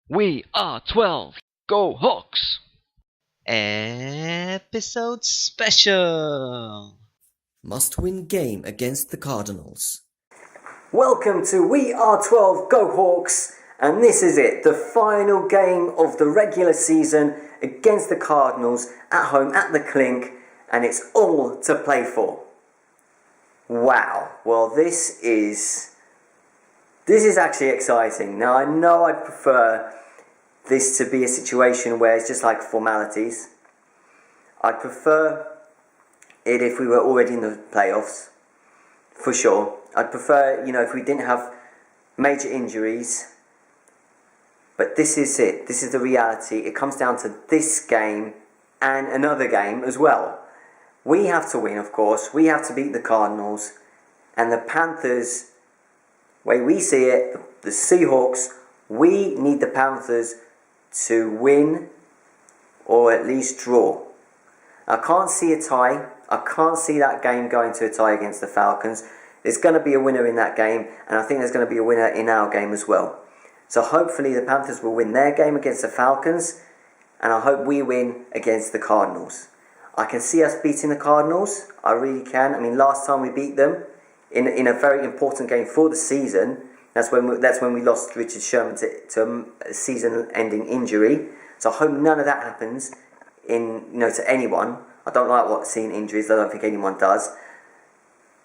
We are 12. Go Hawks! Episode special. Must-win game against the Cardinals. Welcome to We Are 12 Go Hawks, and this is it, the final game of the regular season against the Cardinals at home at the Clink, and it's all to play for. Wow, well this is actually exciting. Now I know I'd prefer this to be a situation where it's just like formalities. I'd prefer it if we were already in the playoffs, for sure. I'd prefer, if we didn't have major injuries. But this is it. This is the reality. It comes down to this game and another game as well. We have to win, of course. We have to beat the Cardinals. And the Panthers, way we see it, the Seahawks, we need the Panthers to win or at least draw. I can't see a tie. I can't see that game going to a tie against the Falcons. There's going to be a winner in that game, and I think there's going to be a winner in our game as well. So hopefully the Panthers will win their game against the Falcons, and I hope we win against the Cardinals. I can see us beating the Cardinals. I really can. I mean, last time we beat them in a very important game for the season, that's when we lost Richard Sherman to a season-ending injury. So I hope none of that happens to anyone. I don't like seeing injuries. I don't think anyone does.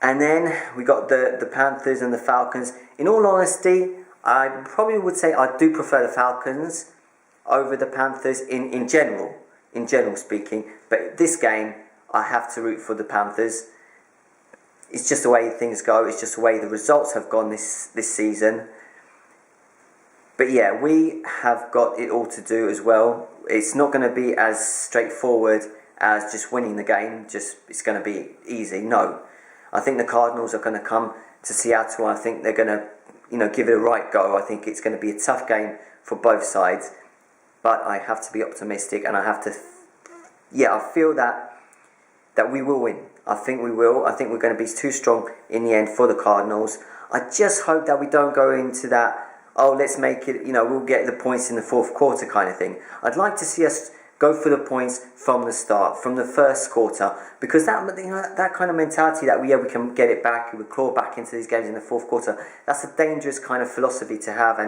And then we got the Panthers and the Falcons. In all honesty, I probably would say I do prefer the Falcons over the Panthers in general speaking. But this game, I have to root for the Panthers. It's just the way things go. It's just the way the results have gone this season. But yeah, we have got it all to do as well. It's not going to be as straightforward as just winning the game. It's going to be easy. No. I think the Cardinals are going to come to Seattle. I think they're going to, give it a right go. I think it's going to be a tough game for both sides. But I have to be optimistic, and I have to, I feel that we will win. I think we will. I think we're going to be too strong in the end for the Cardinals. I just hope that we don't go into that, let's make it, we'll get the points in the fourth quarter kind of thing. I'd like to see us go for the points from the start, from the first quarter, because that kind of mentality that we can get it back, we claw back into these games in the fourth quarter, that's a dangerous kind of philosophy to have.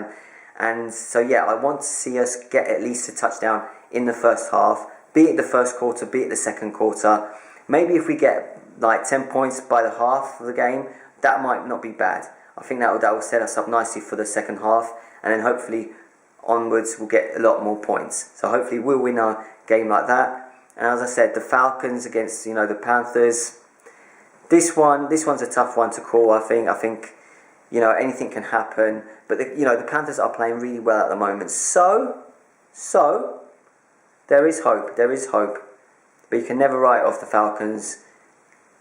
And so, I want to see us get at least a touchdown in the first half, be it the first quarter, be it the second quarter. Maybe if we get like 10 points by the half of the game, that might not be bad. I think that will set us up nicely for the second half, and then hopefully onwards we'll get a lot more points. So hopefully we'll win our game like that. And as I said, the Falcons against the Panthers. This one's a tough one to call. I think anything can happen. But the Panthers are playing really well at the moment. So there is hope. There is hope. But you can never write off the Falcons.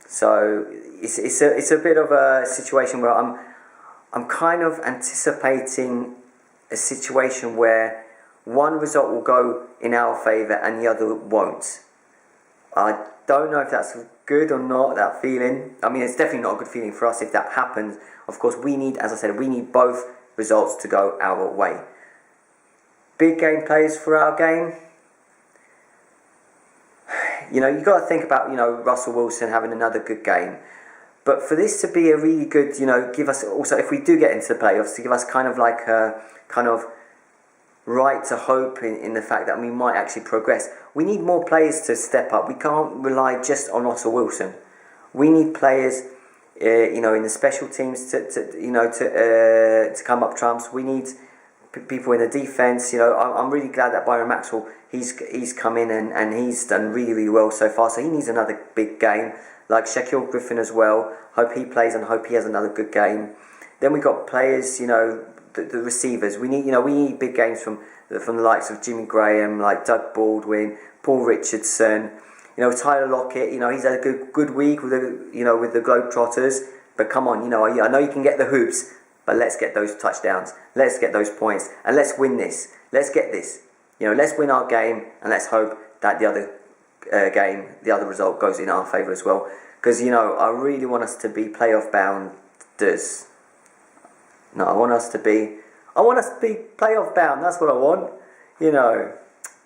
So it's a bit of a situation where I'm kind of anticipating a situation where one result will go in our favour and the other won't. I don't know if that's good or not, that feeling. I mean, it's definitely not a good feeling for us if that happens. Of course, we need both results to go our way. Big game players for our game. You've got to think about, Russell Wilson having another good game. But for this to be a really good, give us also, if we do get into the playoffs, to give us kind of like a kind of right to hope in the fact that we might actually progress. We need more players to step up. We can't rely just on Russell Wilson. We need players, in the special teams to come up trumps. We need people in the defence. I'm really glad that Byron Maxwell, he's come in and he's done really, really well so far. So he needs another big game. Like Shaquille Griffin as well. Hope he plays and hope he has another good game. Then we got players, the receivers. We need big games from the likes of Jimmy Graham, like Doug Baldwin, Paul Richardson. Tyler Lockett. He's had a good week with the Globetrotters. But come on, I know you can get the hoops, but let's get those touchdowns. Let's get those points, and let's win this. Let's get this. Let's win our game, and let's hope that the other game, the other result goes in our favour as well. Because I really want us to be playoff bounders. No, I want us to be I want us to be playoff bound. That's what I want. You know,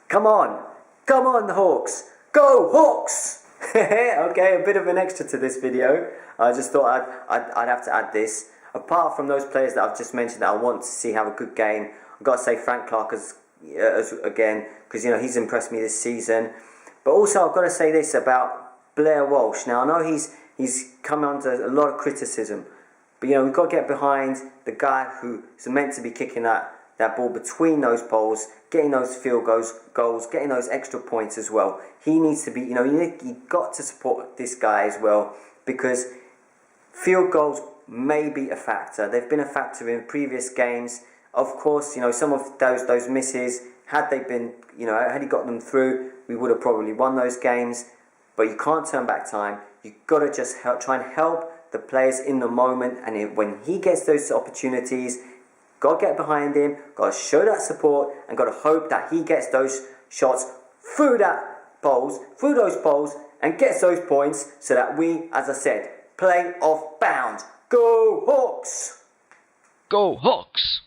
come on, the Hawks, go Hawks! Okay, a bit of an extra to this video. I just thought I'd have to add this. Apart from those players that I've just mentioned that I want to see have a good game, I've got to say Frank Clark as again, because you know he's impressed me this season. But also I've got to say this about Blair Walsh. Now I know he's come under a lot of criticism, but you know we've got to get behind the guy who's meant to be kicking that ball between those poles, getting those field goals, getting those extra points as well. He needs to be, you know, you've got to support this guy as well, because field goals may be a factor. They've been a factor in previous games. Of course, you know, some of those misses, had they been, you know, had he got them through, we would have probably won those games. But you can't turn back time. You've got to just try and help the players in the moment. And when he gets those opportunities, got to get behind him, got to show that support, and got to hope that he gets those shots through those poles, and gets those points so that we, as I said, play off bound. Go Hawks! Go Hawks!